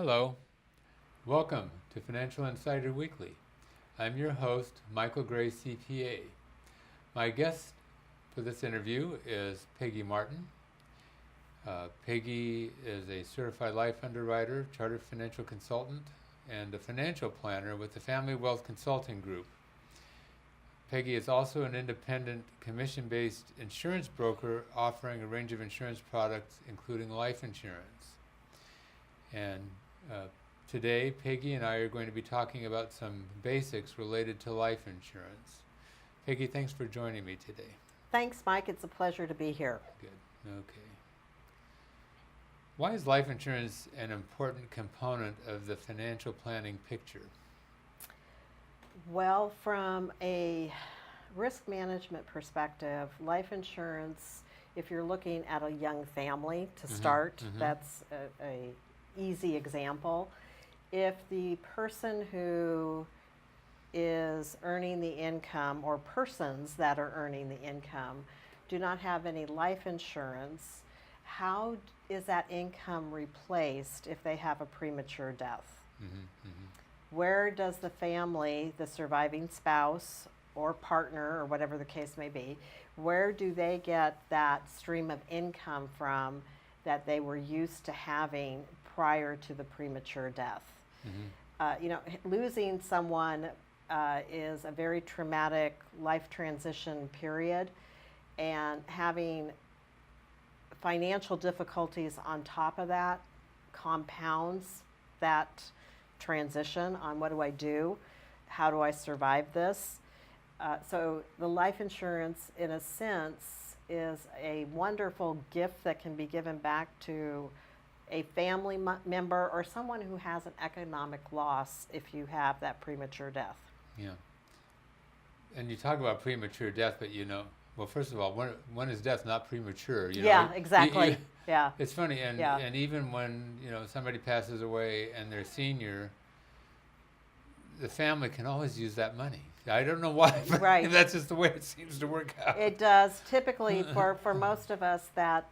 Hello, welcome to Financial Insider Weekly. I'm your host, Michael Gray, CPA. My guest for this interview is Peggy Martin. Peggy is a certified life underwriter, chartered financial consultant, and a financial planner with the Family Wealth Consulting Group. Peggy is also an independent commission-based insurance broker offering a range of insurance products, including life insurance. And today, Peggy and I are going to be talking about some basics related to life insurance. Peggy, thanks for joining me today. Thanks, Mike. It's a pleasure to be here. Good. Okay. Why is life insurance an important component of the financial planning picture? Well, from a risk management perspective, life insurance, if you're looking at a young family to start, that's a easy example. If the person who is earning the income or persons that are earning the income do not have any life insurance, how is that income replaced if they have a premature death? Where does the family, the surviving spouse or partner or whatever the case may be, where do they get that stream of income from that they were used to having prior to the premature death? Losing someone is a very traumatic life transition period, and having financial difficulties on top of that compounds that transition on what do I do, how do I survive this. So the life insurance, in a sense, is a wonderful gift that can be given back to a family member or someone who has an economic loss if you have that premature death. Yeah. And you talk about premature death, but well, first of all, when is death not premature? Exactly. Yeah. It's funny, and even when somebody passes away and they're senior, the family can always use that money. I don't know why, but Right. that's just the way it seems to work out. It does. Typically, for most of us, that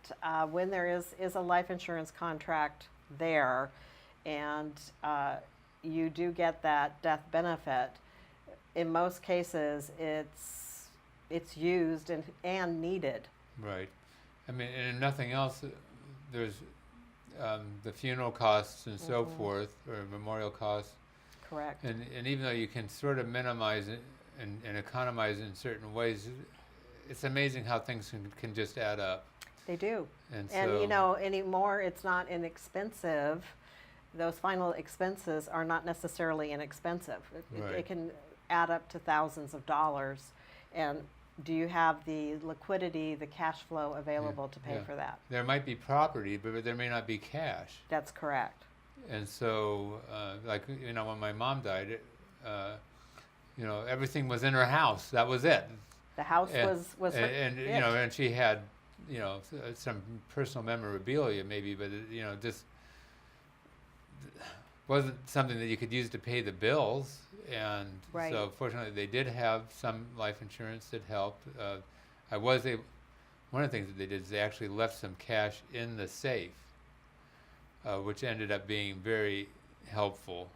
when there is a life insurance contract there, and you do get that death benefit, in most cases, it's used and needed. Right. I mean, and if nothing else, there's the funeral costs and so forth, or memorial costs. Correct. And even though you can sort of minimize it and economize in certain ways, it's amazing how things can just add up. They do. And anymore it's not inexpensive. Those final expenses are not necessarily inexpensive. Right. It can add up to thousands of dollars. And do you have the liquidity, the cash flow available to pay for that? There might be property, but there may not be cash. That's correct. And so, when my mom died, everything was in her house. That was it. The house was her, and she had, some personal memorabilia maybe, but it just wasn't something that you could use to pay the bills. And Right. so, fortunately, they did have some life insurance that helped. One of the things that they did is they actually left some cash in the safe, which ended up being very helpful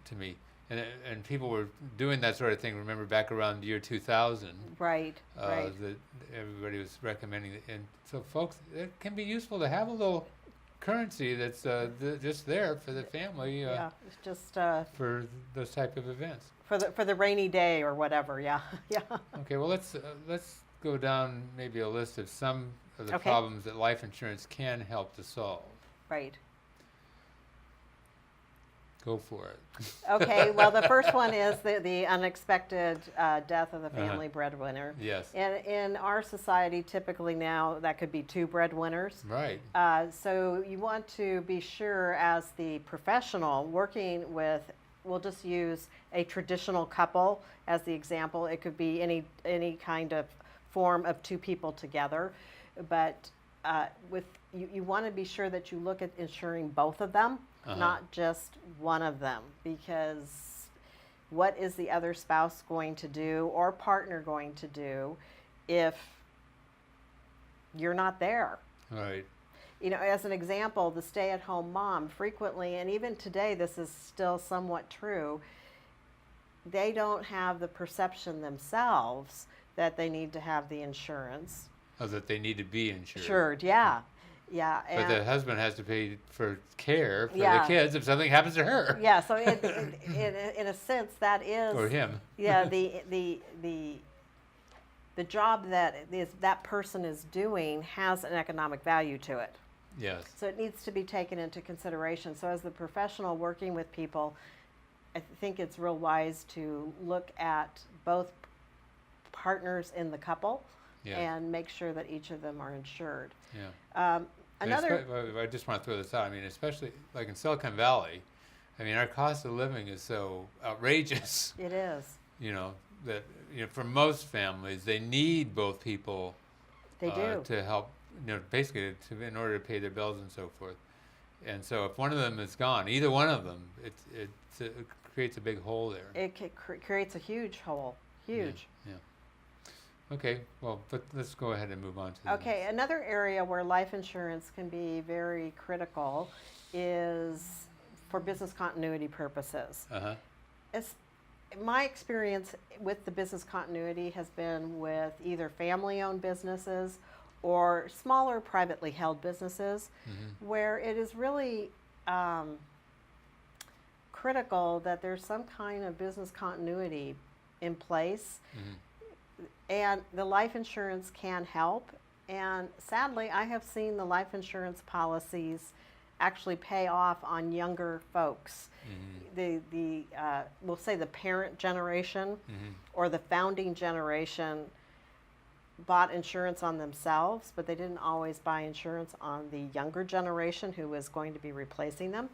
to me. And people were doing that sort of thing, remember, back around the year 2000. Right. Right. That everybody was recommending it. And so, folks, it can be useful to have a little currency that's just there for the family. It's just for those type of events. for the rainy day or whatever. Yeah. Okay, well, let's go down maybe a list of some of the Okay. problems that life insurance can help to solve. Right. Go for it. Okay, well, the first one is the unexpected death of the family breadwinner. Yes. And in our society, typically now, that could be two breadwinners. Right. So you want to be sure, as the professional working with, we'll just use a traditional couple as the example. It could be any kind of form of two people together. But you want to be sure that you look at insuring both of them, not just one of them, because what is the other spouse going to do or partner going to do if you're not there? Right. as an example, the stay-at-home mom frequently, and even today this is still somewhat true, they don't have the perception themselves that they need to have the insurance. Oh, that they need to be insured. Insured, yeah. Yeah. But the husband has to pay for care for Yeah. the kids if something happens to her. Yeah, so in a sense that is Or him. Yeah, the job that person is doing has an economic value to it. Yes. So it needs to be taken into consideration. So as the professional working with people, I think it's real wise to look at both partners in the couple Yeah. and make sure that each of them are insured. Yeah. Another, I just want to throw this out. I mean, especially like in Silicon Valley, I mean, our cost of living is so outrageous. it is. That for most families, they need both people. They do. To help. Basically, in order to pay their bills and so forth. And so, if one of them is gone, either one of them, it creates a big hole there. It creates a huge hole. Huge. Yeah. Okay. Well, but let's go ahead and move on to the Okay, next. another area where life insurance can be very critical is for business continuity purposes. Uh-huh. My experience with the business continuity has been with either family-owned businesses or smaller privately held businesses, where it is really critical that there's some kind of business continuity in place. And the life insurance can help. And sadly, I have seen the life insurance policies actually pay off on younger folks. We'll say the parent generation or the founding generation bought insurance on themselves, but they didn't always buy insurance on the younger generation who was going to be replacing them.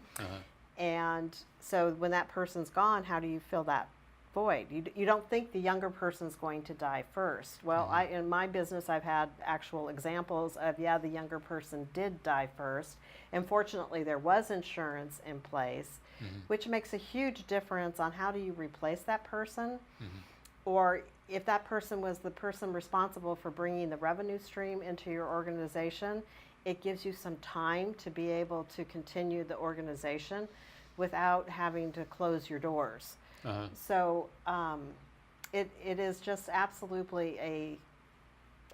And so when that person's gone, how do you fill that void? You don't think the younger person's going to die first. Well, in my business, I've had actual examples of, the younger person did die first. And fortunately, there was insurance in place, which makes a huge difference on how do you replace that person. Or if that person was the person responsible for bringing the revenue stream into your organization, it gives you some time to be able to continue the organization without having to close your doors. So it is just absolutely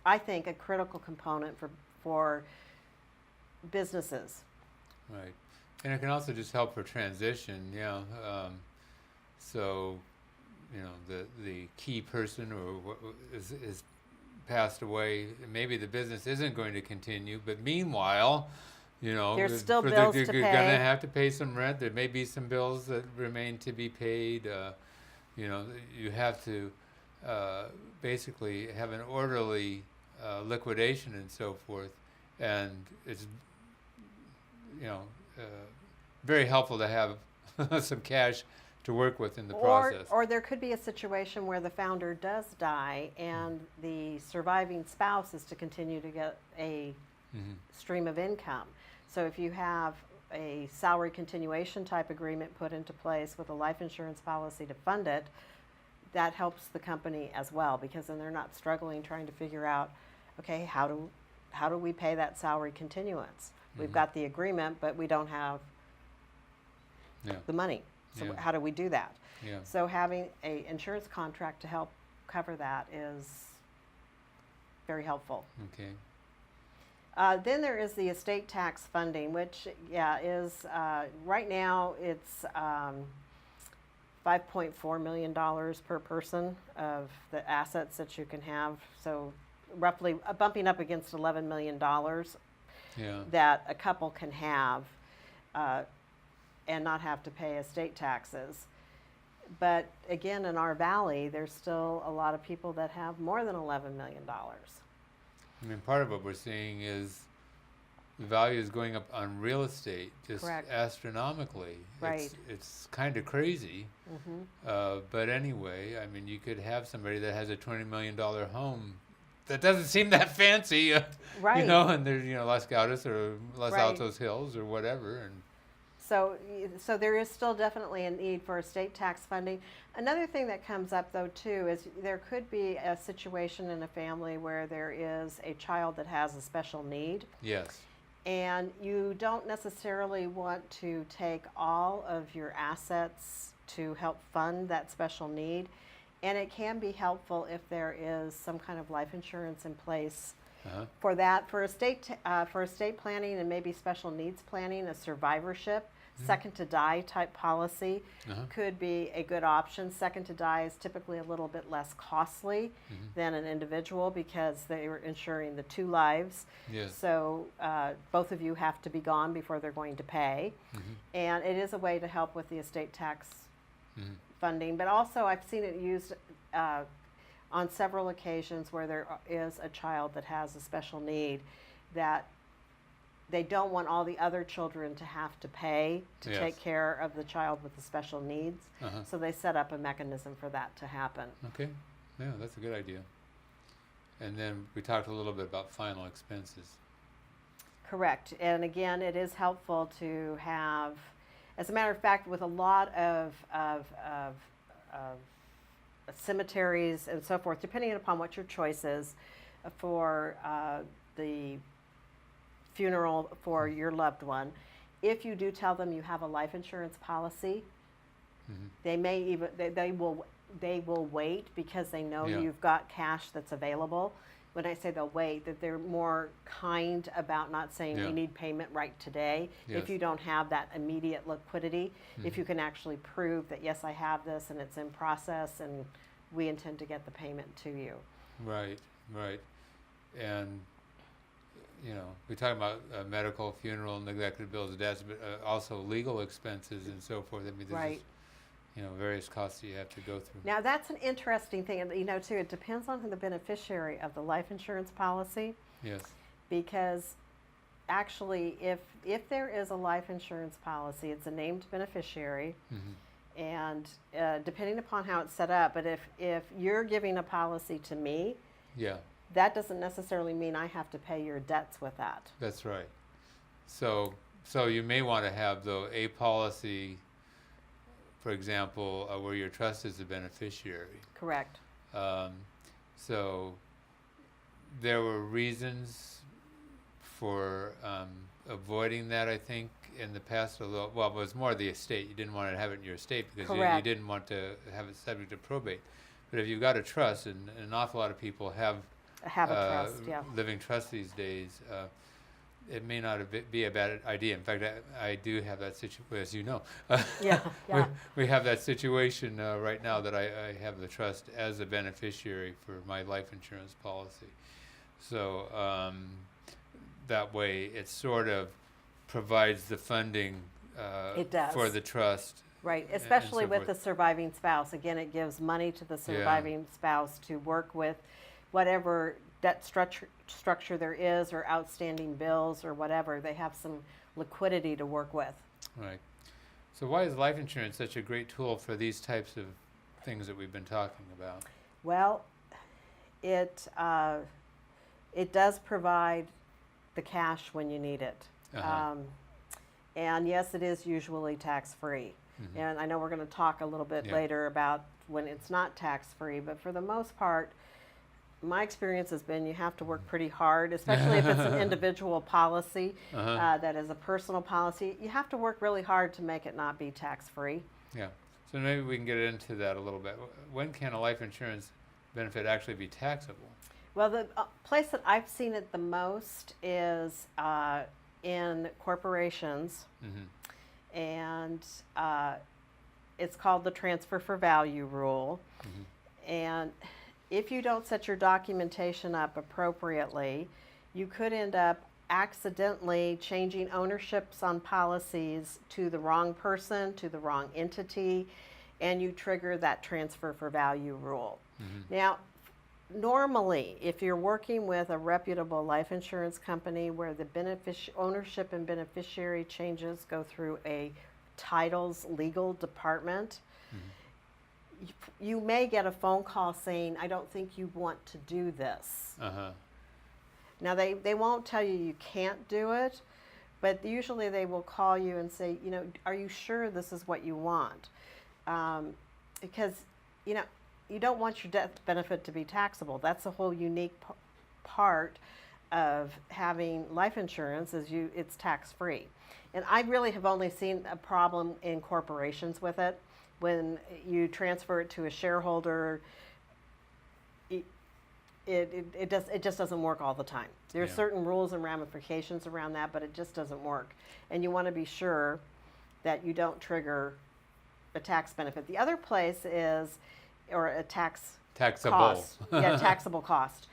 I think, a critical component for businesses. Right. And it can also just help for transition, so, the key person is passed away, maybe the business isn't going to continue, but meanwhile, there's still bills to you're pay. going to have to pay some rent. There may be some bills that remain to be paid. You have to basically have an orderly liquidation and so forth. And it's, very helpful to have some cash to work with in the process. Or there could be a situation where the founder does die and the surviving spouse is to continue to get a stream of income. So if you have a salary continuation type agreement put into place with a life insurance policy to fund it, that helps the company as well, because then they're not struggling trying to figure out, okay, how do we pay that salary continuance? We've got the agreement, but we don't have the money. So how do we do that? So having an insurance contract to help cover that is very helpful. Okay. Then there is the estate tax funding, which is right now it's $5.4 million per person of the assets that you can have. So roughly bumping up against $11 million that a couple can have and not have to pay estate taxes. But again, in our valley, there's still a lot of people that have more than $11 million. I mean, part of what we're seeing is the value is going up on real estate just Correct. Astronomically. Right. It's kind of crazy. But anyway, I mean, you could have somebody that has a $20 million home that doesn't seem that fancy, Right. and there's, Las Gaudas or Los Right. Altos Hills or whatever. And So there is still definitely a need for estate tax funding. Another thing that comes up, though, too, is there could be a situation in a family where there is a child that has a special need. yes. And you don't necessarily want to take all of your assets to help fund that special need. And it can be helpful if there is some kind of life insurance in place Uh-huh. for that. For estate planning and maybe special needs planning, a survivorship, second to die type policy Uh-huh. could be a good option. Second to die is typically a little bit less costly than an individual because they are insuring the two lives. Yes. So both of you have to be gone before they're going to pay. And it is a way to help with the estate tax funding. But also I've seen it used on several occasions where there is a child that has a special need that they don't want all the other children to have to pay to Yes. take care of the child with the special needs. Uh-huh. So they set up a mechanism for that to happen. Okay. Yeah, that's a good idea. And then we talked a little bit about final expenses. Correct. And again, it is helpful to have, as a matter of fact, with a lot of cemeteries and so forth, depending upon what your choice is for the funeral for your loved one, if you do tell them you have a life insurance policy, they may even they will wait because they know Yeah. you've got cash that's available. When I say they'll wait, that they're more kind about not saying Yeah. we need payment right today. Yes. If you don't have that immediate liquidity, if you can actually prove that yes, I have this and it's in process and we intend to get the payment to you. Right, right. And, you know, we talk about medical, funeral, neglected bills, debts, but also legal expenses and so forth. I mean, there's Right. just, you know, various costs that you have to go through. Now that's an interesting thing, and you know too, it depends on the beneficiary of the life insurance policy, Yes. because actually if there is a life insurance policy, it's a named beneficiary, and depending upon how it's set up, but if you're giving a policy to me, Yeah, that doesn't necessarily mean I have to pay your debts with that. that's right. So you may want to have a policy, for example, where your trust is the beneficiary. Correct. So there were reasons for avoiding that, I think, in the past. Although, well, it was more the estate. You didn't want to have it in your estate because you Correct. didn't want to have it subject to probate. But if you've got a trust, and an awful lot of people have Have a trust, yeah. living trust these days, it may not be a bad idea. In fact, I do have that situation, as you know. Yeah, yeah. We have that situation right now that I have the trust as a beneficiary for my life insurance policy. So that way it sort of provides the funding It does. for the trust. Right, and especially so with forth. the surviving spouse. Again, it gives money to the surviving spouse to work with whatever debt structure there is or outstanding bills or whatever. They have some liquidity to work with. Right. So why is life insurance such a great tool for these types of things that we've been talking about? Well, it does provide the cash when you need it. Uh-huh. And yes, it is usually tax-free. And I know we're going to talk a little bit Yeah. later about when it's not tax-free, but for the most part, my experience has been you have to work pretty hard, especially if it's an individual policy that is a personal policy. You have to work really hard to make it not be tax-free. Yeah. So maybe we can get into that a little bit. When can a life insurance benefit actually be taxable? Well, the place that I've seen it the most is in corporations, and it's called the transfer for value rule. And if you don't set your documentation up appropriately, you could end up accidentally changing ownerships on policies to the wrong person, to the wrong entity, and you trigger that transfer for value rule. Now, normally, if you're working with a reputable life insurance company where the ownership and beneficiary changes go through a titles legal department, you may get a phone call saying, I don't think you want to do this. Now, they won't tell you can't do it, but usually they will call you and say, you know, are you sure this is what you want? Because, you know, you don't want your death benefit to be taxable. That's a whole unique part of having life insurance is it's tax-free. And I really have only seen a problem in corporations with it. When you transfer it to a shareholder, it just doesn't work all the time. There's Yeah. certain rules and ramifications around that, but it just doesn't work. And you want to be sure that you don't trigger a tax benefit. The other place is, or a Taxable. cost. Yeah, taxable cost.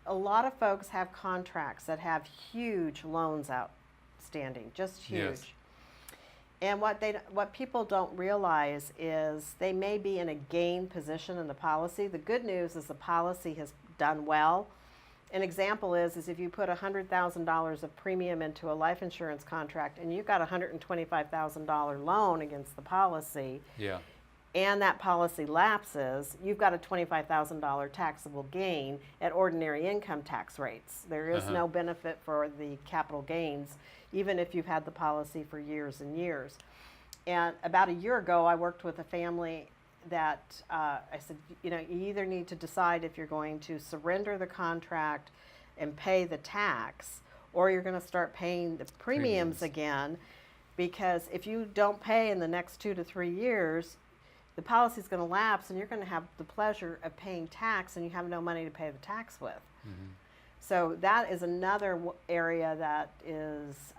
A lot of folks have contracts that have huge loans outstanding, just huge. Yes. And what people don't realize is they may be in a gain position in the policy. The good news is the policy has done well. An example is if you put $100,000 of premium into a life insurance contract and you've got a $125,000 loan against the policy, Yeah. and that policy lapses, you've got a $25,000 taxable gain at ordinary income tax rates. There is no benefit for the capital gains, even if you've had the policy for years and years. And about a year ago, I worked with a family that I said, you either need to decide if you're going to surrender the contract and pay the tax, or you're going to start paying the premiums again, because if you don't pay in the next 2 to 3 years, the policy is going to lapse and you're going to have the pleasure of paying tax and you have no money to pay the tax with. Mm-hmm. So that is another area that is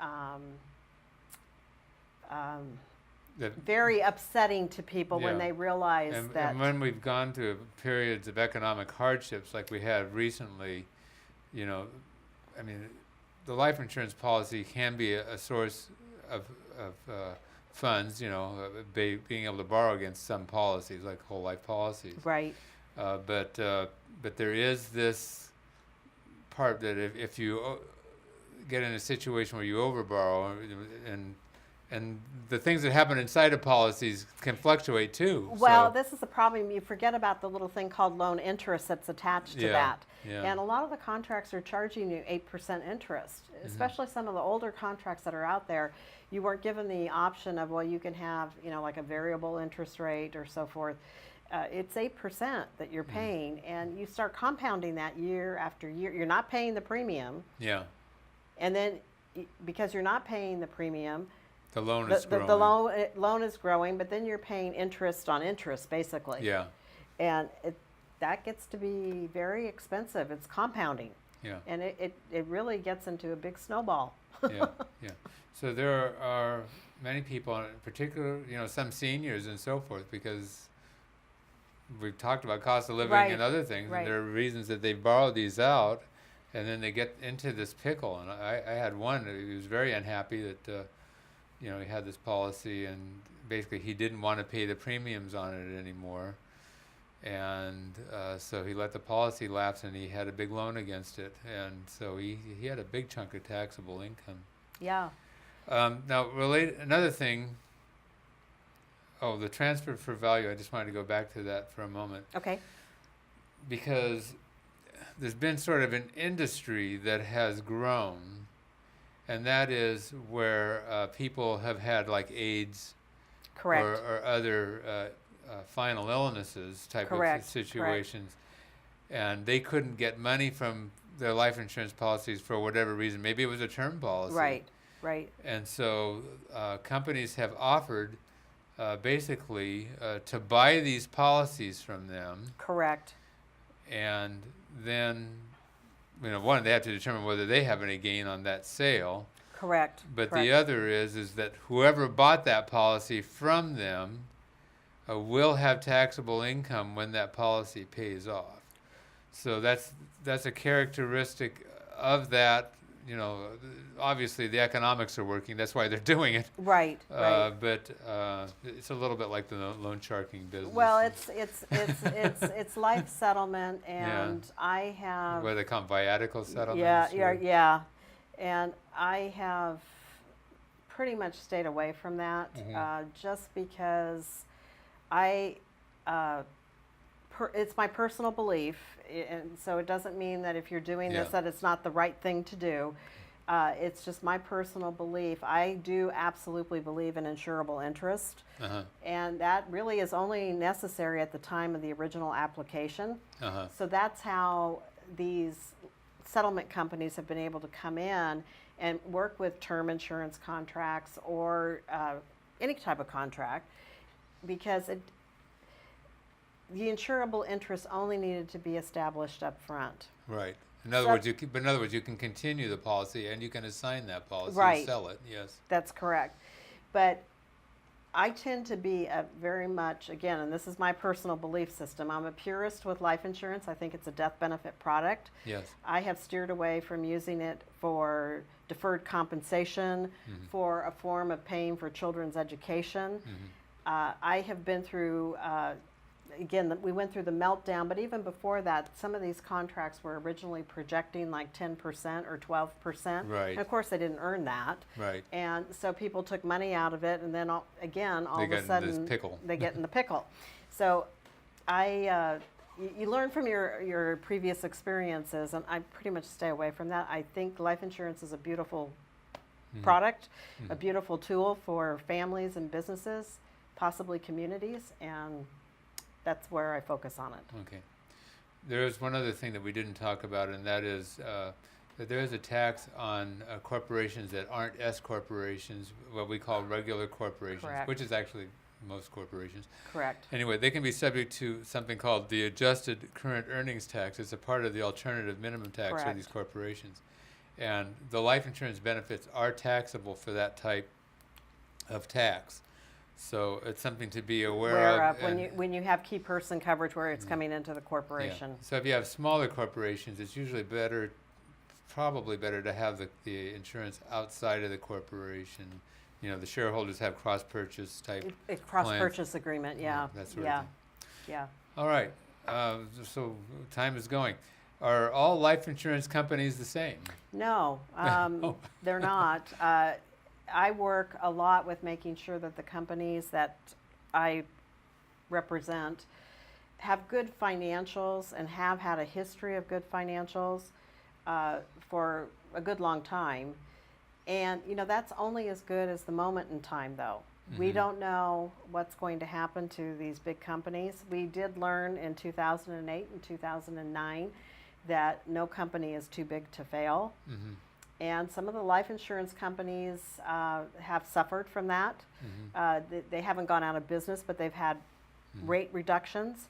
very upsetting to people when Yeah. they realize that. And when we've gone through periods of economic hardships like we had recently, I mean, the life insurance policy can be a source of funds, being able to borrow against some policies, like whole life policies. Right. But there is this part that if you get in a situation where you overborrow, and the things that happen inside of policies can fluctuate too. Well, so, this is the problem. You forget about the little thing called loan interest that's attached to Yeah, that. yeah. And a lot of the contracts are charging you 8% interest, especially some of the older contracts that are out there. You weren't given the option of, well, you can have, like a variable interest rate or so forth. It's 8% that you're paying, and you start compounding that year after year. You're not paying the premium, yeah, and then because you're not paying the premium, the loan is growing. the loan is growing, but then you're paying interest on interest, basically. Yeah, And that gets to be very expensive. It's compounding. yeah, And it really gets into a big snowball. yeah, yeah. So there are many people, in particular, some seniors and so forth, because we've talked about cost of living Right, and other things, right. and there are reasons that they've borrowed these out, and then they get into this pickle. And I had one who was very unhappy that, he had this policy, and basically he didn't want to pay the premiums on it anymore. And so he let the policy lapse, and he had a big loan against it. And so he had a big chunk of taxable income. Yeah. Now, another thing, the transfer for value, I just wanted to go back to that for a moment. Okay. Because there's been sort of an industry that has grown, and that is where people have had like AIDS Correct. or other final illnesses type Correct, of situations, and they couldn't get money from their life insurance policies for whatever reason. Maybe it was a term policy. Right. Right. And so companies have offered basically to buy these policies from them, Correct. and then, one, they have to determine whether they have any gain on that sale. Correct. But Correct. the other is that whoever bought that policy from them will have taxable income when that policy pays off. So that's a characteristic of that. Obviously the economics are working. That's why they're doing it. Right. Right. But it's a little bit like the loan sharking business. Well, it's life settlement, and I have. What do they call them, viatical settlements? Yeah. And I have pretty much stayed away from that, just because it's my personal belief, and so it doesn't mean that if you're doing this that it's not the right thing to do. It's just my personal belief. I do absolutely believe in insurable interest, and that really is only necessary at the time of the original application. So that's how these settlement companies have been able to come in and work with term insurance contracts or any type of contract, because the insurable interest only needed to be established up front. Right. In other So- words, but in other words, you can continue the policy and you can assign that policy Right. and sell it. Yes. That's correct. But I tend to be a very much, again, and this is my personal belief system, I'm a purist with life insurance. I think it's a death benefit product. Yes. I have steered away from using it for deferred compensation, for a form of paying for children's education. I have been through, again, we went through the meltdown, but even before that, some of these contracts were originally projecting like 10% or 12%. Right. And of course, they didn't earn that. Right. And so people took money out of it, and then all They of got a in this sudden pickle. they get in the pickle. So you learn from your previous experiences, and I pretty much stay away from that. I think life insurance is a beautiful product, a beautiful tool for families and businesses, possibly communities, and that's where I focus on it. Okay. There is one other thing that we didn't talk about, and that is that there is a tax on corporations that aren't S corporations, what we call regular corporations, Correct. which is actually most corporations. Correct. Anyway, they can be subject to something called the adjusted current earnings tax. It's a part of the alternative minimum tax for Correct. these corporations. And the life insurance benefits are taxable for that type of tax. So it's something to be aware of. When you have key person coverage where it's coming into the Yeah. corporation. So if you have smaller corporations, it's usually probably better to have the insurance outside of the corporation. You know, the shareholders have cross-purchase type. A cross-purchase agreement, yeah. That sort of Yeah. thing. Yeah. All right. So time is going. Are all life insurance companies the same? No, Oh. they're not. I work a lot with making sure that the companies that I represent have good financials and have had a history of good financials for a good long time. And, you know, that's only as good as the moment in time, though. We don't know what's going to happen to these big companies. We did learn in 2008 and 2009 that no company is too big to fail. And some of the life insurance companies have suffered from that. They haven't gone out of business, but they've had rate reductions,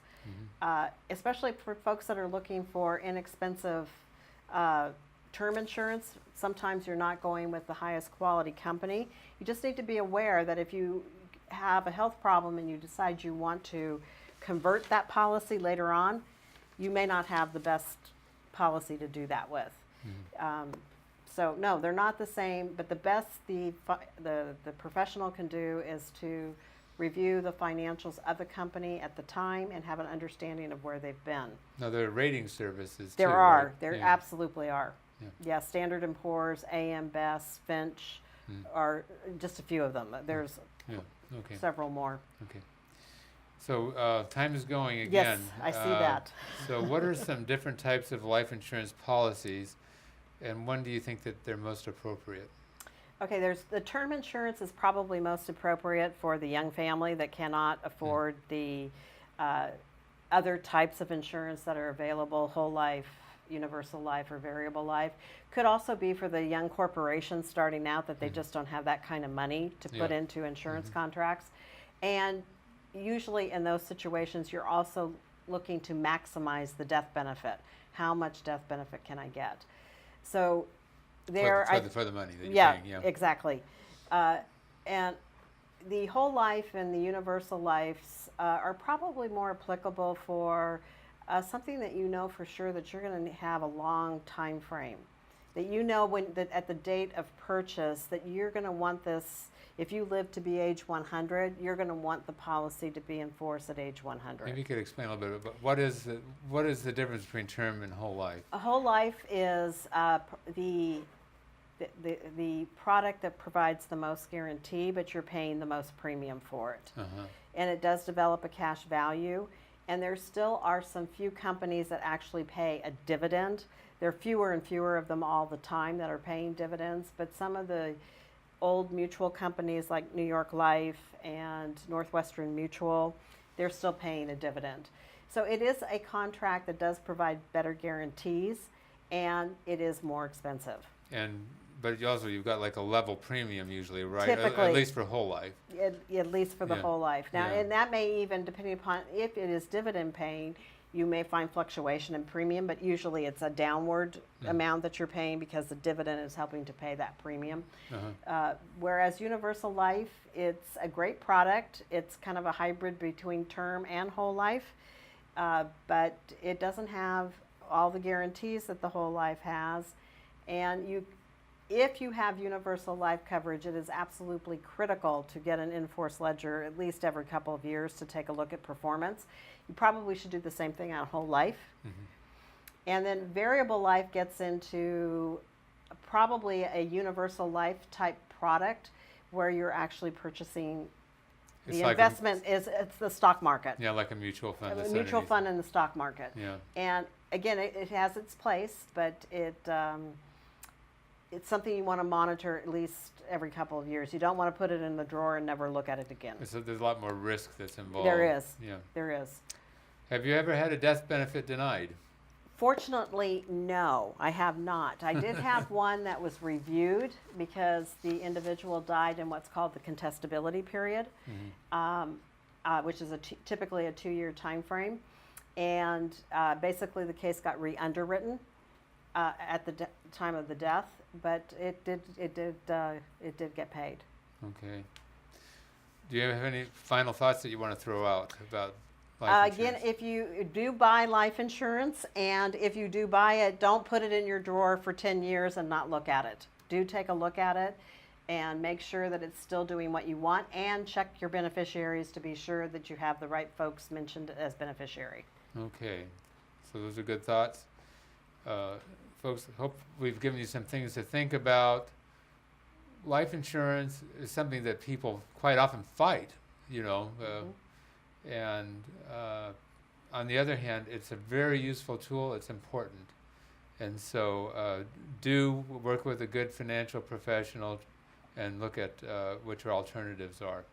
especially for folks that are looking for inexpensive term insurance. Sometimes you're not going with the highest quality company. You just need to be aware that if you have a health problem and you decide you want to convert that policy later on, you may not have the best policy to do that with. So no, they're not the same, but the best the professional can do is to review the financials of the company at the time and have an understanding of where they've been. Now, there are rating services There too, are, right? there Yeah. absolutely are. Yeah. Yeah, Standard & Poor's, AM Best, Finch are just a few of them. There's Yeah. Okay. several more. Okay. So time is going again. Yes, I see that. So what are some different types of life insurance policies, and when do you think that they're most appropriate? Okay, there's the term insurance is probably most appropriate for the young family that cannot afford the other types of insurance that are available, whole life, universal life, or variable life. Could also be for the young corporations starting out that they just don't have that kind of money to put Yeah. into insurance contracts. And usually in those situations, you're also looking to maximize the death benefit. How much death benefit can I get? So there, For the money that you're yeah, paying, yeah. exactly. And the whole life and the universal lives are probably more applicable for something that you know for sure that you're going to have a long time frame. That you know that at the date of purchase that you're going to want this. If you live to be age 100, you're going to want the policy to be in force at age 100. Maybe you could explain a little bit about what is the difference between term and whole life? A whole life is the product that provides the most guarantee, but you're paying the most premium for it. And it does develop a cash value. And there still are some few companies that actually pay a dividend. There are fewer and fewer of them all the time that are paying dividends, but some of the old mutual companies like New York Life and Northwestern Mutual, they're still paying a dividend. So it is a contract that does provide better guarantees, and it is more expensive. But you've got like a level premium usually, right? Typically. At least for whole life. At least for the Yeah. whole life. Now, Yeah. and that may even, depending upon if it is dividend paying, you may find fluctuation in premium, but usually it's a downward amount that you're paying because the dividend is helping to pay that premium. Whereas Universal Life, it's a great product. It's kind of a hybrid between term and whole life, but it doesn't have all the guarantees that the whole life has. And if you have universal life coverage, it is absolutely critical to get an in-force ledger at least every couple of years to take a look at performance. You probably should do the same thing on whole life. And then variable life gets into probably a universal life type product where you're actually purchasing It's the like investment it's the stock market. Yeah, like a mutual fund. A that's mutual underneath. fund in the stock market. Yeah. And again, it has its place, but it's something you want to monitor at least every couple of years. You don't want to put it in the drawer and never look at it again. So there's a lot more risk that's involved. There is. Yeah. There is. Have you ever had a death benefit denied? Fortunately, no, I have not. I did have one that was reviewed because the individual died in what's called the contestability period, which is typically a 2-year time frame. And basically the case got re-underwritten at the time of the death, but it did get paid. Okay. Do you have any final thoughts that you want to throw out about life Again, insurance? if you do buy life insurance, and if you do buy it, don't put it in your drawer for 10 years and not look at it. Do take a look at it and make sure that it's still doing what you want, and check your beneficiaries to be sure that you have the right folks mentioned as beneficiary. Okay. So those are good thoughts. Folks, hope we've given you some things to think about. Life insurance is something that people quite often fight, and on the other hand, it's a very useful tool. It's important. And so do work with a good financial professional and look at what your alternatives are.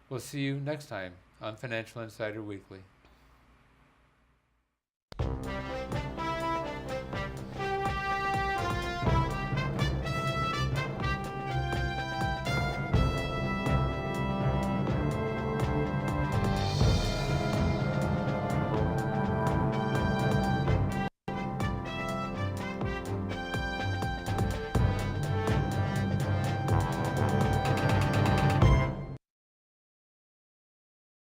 We'll see you next time on Financial Insider Weekly.